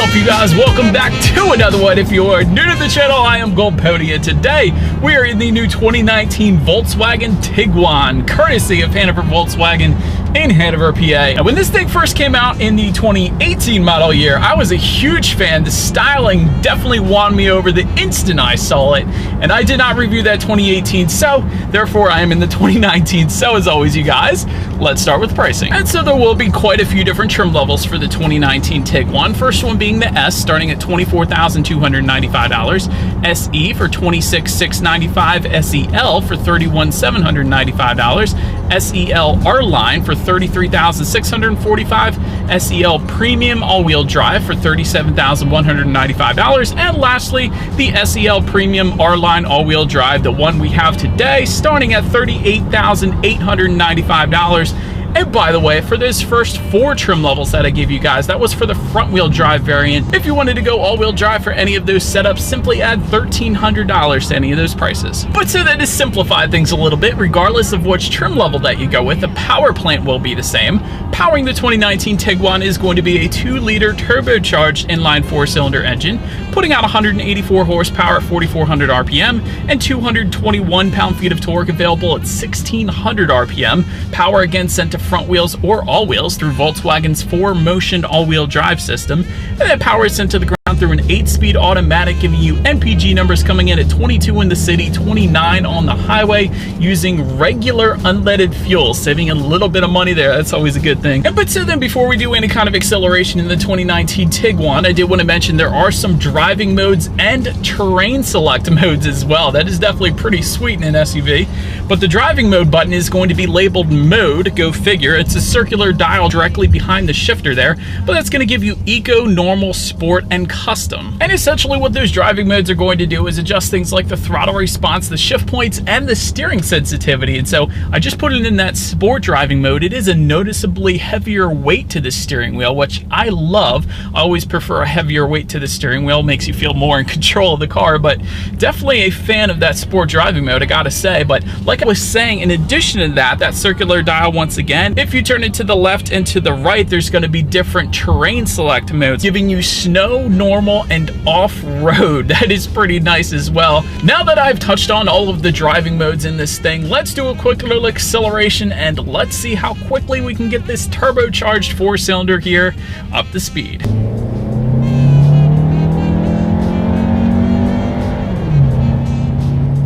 up, you guys? Welcome back to another one. If you are new to the channel, I am Gold Pony, and today we are in the new 2019 Volkswagen Tiguan, courtesy of Hanover Volkswagen in Hanover, PA. And when this thing first came out in the 2018 model year, I was a huge fan. The styling definitely won me over the instant I saw it, and I did not review that 2018, so therefore I am in the 2019. So as always, you guys, let's start with pricing. And so there will be quite a few different trim levels for the 2019 Tiguan. First one being the S, starting at $24,295, SE for $26,695, SEL for $31,795, SEL R-Line for $33,645, SEL Premium all-wheel drive for $37,195, and lastly, the SEL Premium R-Line all-wheel drive, the one we have today, starting at $38,895. And by the way, for those first 4 trim levels that I gave you guys, that was for the front-wheel drive variant. If you wanted to go all-wheel drive for any of those setups, simply add $1,300 to any of those prices. But so that to simplify things a little bit, regardless of which trim level that you go with, the power plant will be the same. Powering the 2019 Tiguan is going to be a 2-liter turbocharged inline 4-cylinder engine, putting out 184 horsepower at 4,400 RPM and 221 pound-feet of torque, available at 1,600 RPM. Power again sent to front wheels or all wheels through Volkswagen's 4-motion all-wheel drive system, and that power is sent to the ground through an 8-speed automatic, giving you MPG numbers coming in at 22 in the city, 29 on the highway, using regular unleaded fuel, saving a little bit of money there. That's always a good thing. But so then, before we do any kind of acceleration in the 2019 Tiguan, I did want to mention there are some driving modes and terrain select modes as well. That is definitely pretty sweet in an SUV. But the driving mode button is going to be labeled Mode, go figure. It's a circular dial directly behind the shifter there, but that's going to give you Eco, Normal, Sport, and Custom. And essentially what those driving modes are going to do is adjust things like the throttle response, the shift points, and the steering sensitivity. And so I just put it in that Sport driving mode. It is a noticeably heavier weight to the steering wheel, which I love. I always prefer a heavier weight to the steering wheel. It makes you feel more in control of the car, but definitely a fan of that Sport driving mode, I gotta say. But like I was saying, in addition to that, that circular dial, once again, if you turn it to the left and to the right, there's going to be different terrain select modes, giving you snow, normal, and off-road. That is pretty nice as well. Now that I've touched on all of the driving modes in this thing, let's do a quick little acceleration and let's see how quickly we can get this turbocharged 4-cylinder here up to speed.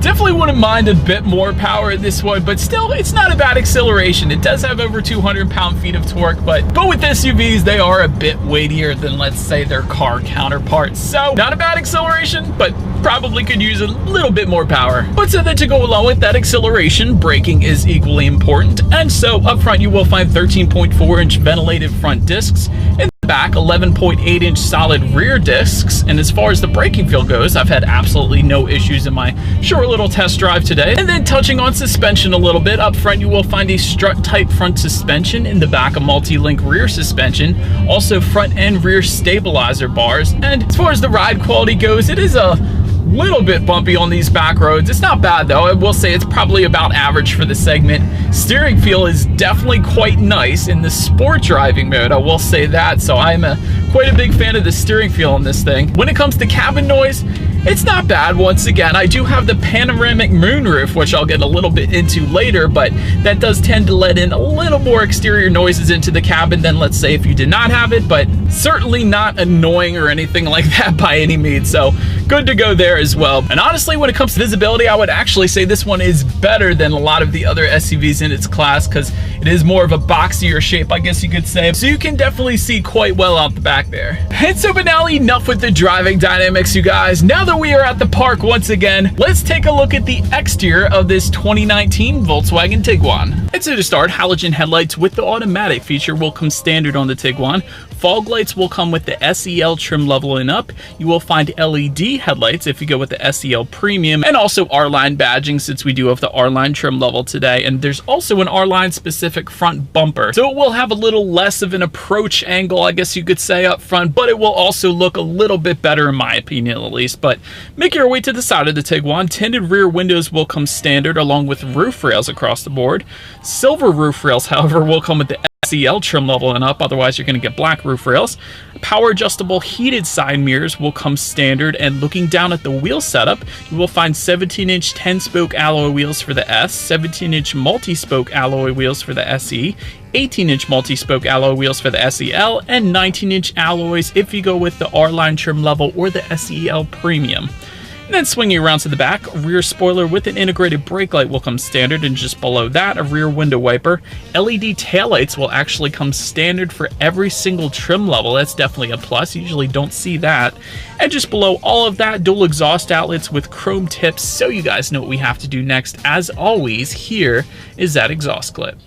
Definitely wouldn't mind a bit more power at this one, but still, it's not a bad acceleration. It does have over 200 pound-feet of torque, but with SUVs, they are a bit weightier than, let's say, their car counterparts. So, not a bad acceleration, but probably could use a little bit more power. But so then, to go along with that acceleration, braking is equally important. And so, up front, you will find 13.4-inch ventilated front discs. In the back, 11.8-inch solid rear discs. And as far as the braking feel goes, I've had absolutely no issues in my short little test drive today. And then touching on suspension a little bit, up front you will find a strut type front suspension, in the back a multi-link rear suspension, also front and rear stabilizer bars. And as far as the ride quality goes, it is a little bit bumpy on these back roads. It's not bad though. I will say it's probably about average for the segment. Steering feel is definitely quite nice in the Sport driving mode, I will say that. So I'm quite a big fan of the steering feel on this thing. When it comes to cabin noise, it's not bad. Once again, I do have the panoramic moonroof, which I'll get a little bit into later, but that does tend to let in a little more exterior noises into the cabin than, let's say, if you did not have it, but certainly not annoying or anything like that by any means. So good to go there as well. And honestly, when it comes to visibility, I would actually say this one is better than a lot of the other SUVs in its class, because it is more of a boxier shape, I guess you could say. So you can definitely see quite well out the back there. And so, but now enough with the driving dynamics, you guys. Now that we are at the park once again, let's take a look at the exterior of this 2019 Volkswagen Tiguan. And so to start, halogen headlights with the automatic feature will come standard on the Tiguan. Fog lights will come with the SEL trim level and up. You will find LED headlights if you go with the SEL Premium, and also R-Line badging, since we do have the R-Line trim level today. And there's also an R-Line specific front bumper, so it will have a little less of an approach angle, I guess you could say, up front, but it will also look a little bit better in my opinion, at least. But make your way to the side of the Tiguan. Tinted rear windows will come standard, along with roof rails across the board. Silver roof rails, however, will come with the SEL trim level and up, otherwise you're going to get black roof rails. Power adjustable heated side mirrors will come standard, and looking down at the wheel setup, you will find 17-inch 10-spoke alloy wheels for the S, 17-inch multi-spoke alloy wheels for the SE, 18-inch multi-spoke alloy wheels for the SEL, and 19-inch alloys if you go with the R-Line trim level or the SEL Premium. And then swinging around to the back, a rear spoiler with an integrated brake light will come standard, and just below that, a rear window wiper. LED taillights will actually come standard for every single trim level. That's definitely a plus. You usually don't see that. And just below all of that, dual exhaust outlets with chrome tips, so you guys know what we have to do next. As always, here is that exhaust clip.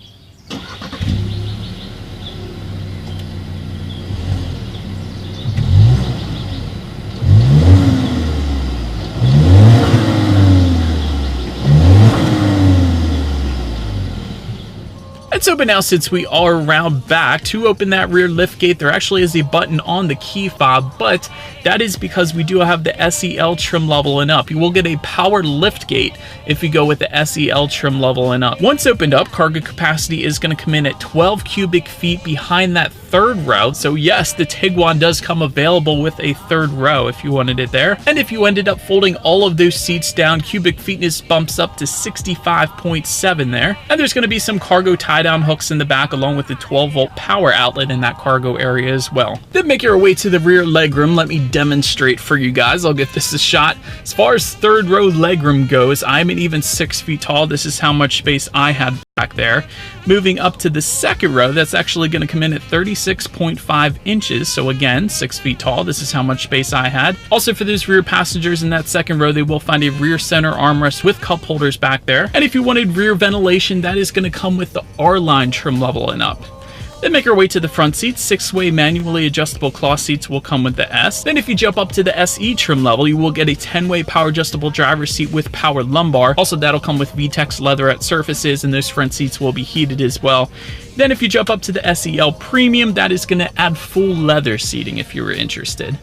Let's open now, since we are around back. To open that rear lift gate, there actually is a button on the key fob, but that is because we do have the SEL trim level and up. You will get a power lift gate if you go with the SEL trim level and up. Once opened up, cargo capacity is going to come in at 12 cubic feet behind that third row. So yes, the Tiguan does come available with a third row if you wanted it there. And if you ended up folding all of those seats down, cubic feetness bumps up to 65.7 there. And there's going to be some cargo tie-down hooks in the back, along with the 12-volt power outlet in that cargo area as well. Then make your way to the rear legroom. Let me demonstrate for you guys. I'll give this a shot. As far as third row legroom goes, I'm an even 6 feet tall. This is how much space I had back there. Moving up to the second row, that's actually going to come in at 36.5 inches. So again, 6 feet tall. This is how much space I had. Also, for those rear passengers in that second row, they will find a rear center armrest with cup holders back there. And if you wanted rear ventilation, that is going to come with the R-Line trim level and up. Then make our way to the front seats. 6-way manually adjustable cloth seats will come with the S. Then if you jump up to the SE trim level, you will get a 10-way power adjustable driver's seat with power lumbar. Also, that'll come with VTEX leatherette surfaces, and those front seats will be heated as well. Then if you jump up to the SEL Premium, that is going to add full leather seating if you were interested.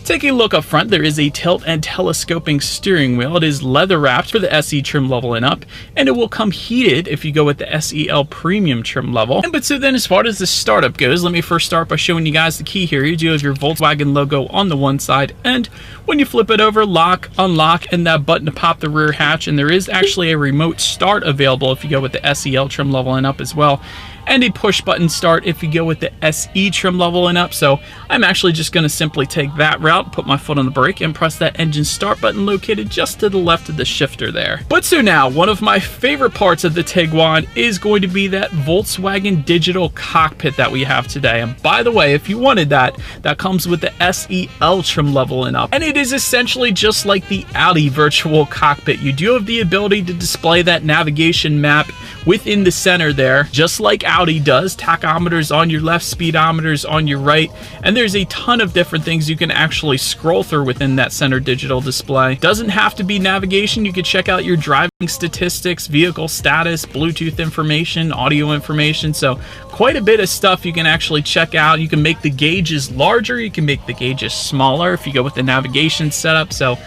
Taking a look up front, there is a tilt and telescoping steering wheel. It is leather wrapped for the SE trim level and up, and it will come heated if you go with the SEL Premium trim level. So then as far as the startup goes, let me first start by showing you guys the key here. You do have your Volkswagen logo on the one side, and when you flip it over, lock, unlock, and that button to pop the rear hatch, and there is actually a remote start available if you go with the SEL trim level and up as well, and a push button start if you go with the SE trim level and up. So I'm actually just going to simply take that route, put my foot on the brake, and press that engine start button located just to the left of the shifter there. So now, one of my favorite parts of the Tiguan is going to be that Volkswagen digital cockpit that we have today. And by the way, if you wanted that, that comes with the SEL trim level and up. And it is essentially just like the Audi virtual cockpit. You do have the ability to display that navigation map within the center there, just like Audi does. Tachometers on your left, speedometers on your right, and there's a ton of different things you can actually scroll through within that center digital display. Doesn't have to be navigation. You could check out your driving statistics, vehicle status, Bluetooth information, audio information. So quite a bit of stuff you can actually check out. You can make the gauges larger, you can make the gauges smaller if you go with the navigation setup. So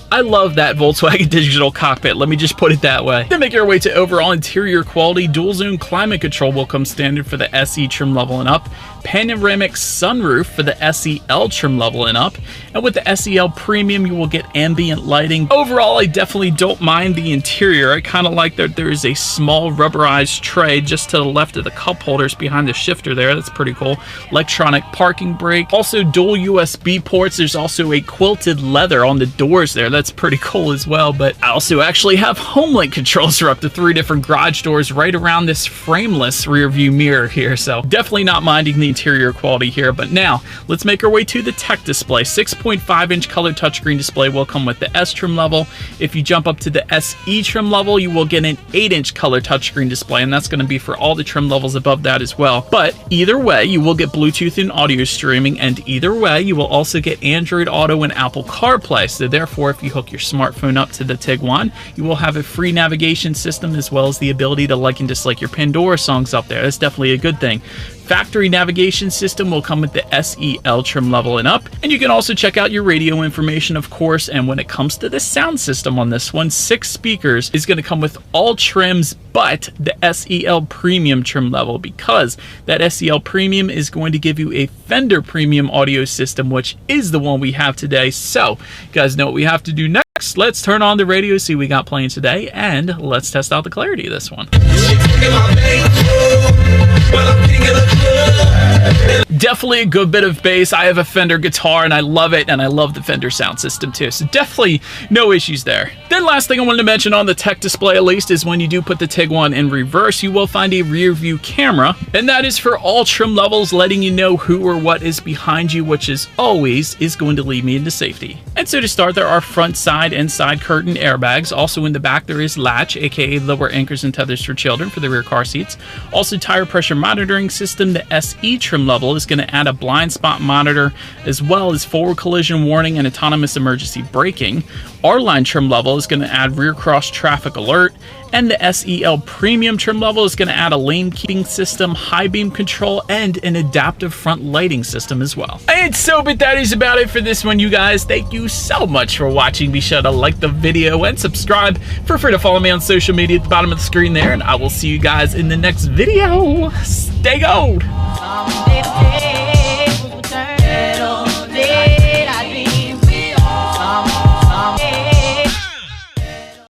I love that Volkswagen digital cockpit, let me just put it that way. Then make our way to overall interior quality. Dual zone climate control will come standard for the SE trim level and up. Panoramic sunroof for the SEL trim level and up. And with the SEL Premium, you will get ambient lighting. Overall, I definitely don't mind the interior. I kind of like that there is a small rubberized tray just to the left of the cup holders behind the shifter there. That's pretty cool. Electronic parking brake. Also dual USB ports. There's also a quilted leather on the doors there. That's pretty cool as well. But I also actually have HomeLink controls for up to 3 different garage doors right around this frameless rear view mirror here. So definitely not minding the interior quality here. But now let's make our way to the tech display. 6.5-inch color touchscreen display will come with the S trim level. If you jump up to the SE trim level, you will get an 8-inch color touchscreen display, and that's going to be for all the trim levels above that as well. But either way, you will get Bluetooth and audio streaming, and either way, you will also get Android Auto and Apple CarPlay. So therefore, if you hook your smartphone up to the Tiguan, you will have a free navigation system as well as the ability to like and dislike your Pandora songs up there. That's definitely a good thing. Factory navigation system will come with the SEL trim level and up, and you can also check out your radio information, of course. And when it comes to the sound system on this one, 6 speakers is going to come with all trims but the SEL Premium trim level, because that SEL Premium is going to give you a Fender Premium audio system, which is the one we have today. So you guys know what we have to do next. Let's turn on the radio, see what we got playing today, and let's test out the clarity of this one. Definitely a good bit of bass. I have a Fender guitar and I love it, and I love the Fender sound system too, so definitely no issues there. Then last thing I wanted to mention on the tech display, at least, is when you do put the Tiguan in reverse, you will find a rear view camera, and that is for all trim levels, letting you know who or what is behind you, which is always going to lead me into safety. And so to start, there are front, side, and side curtain airbags. Also in the back there is latch, aka lower anchors and tethers for children, for the rear car seats. Also tire pressure monitoring system. The SE trim level is going to add a blind spot monitor, as well as forward collision warning and autonomous emergency braking. R-Line trim level is going to add rear cross traffic alert, and the SEL Premium trim level is going to add a lane keeping system, high beam control, and an adaptive front lighting system as well. And so, but that is about it for this one, you guys. Thank you so much for watching. Be sure to like the video and subscribe. Feel free to follow me on social media at the bottom of the screen there, and I will see you guys in the next video. Stay gold!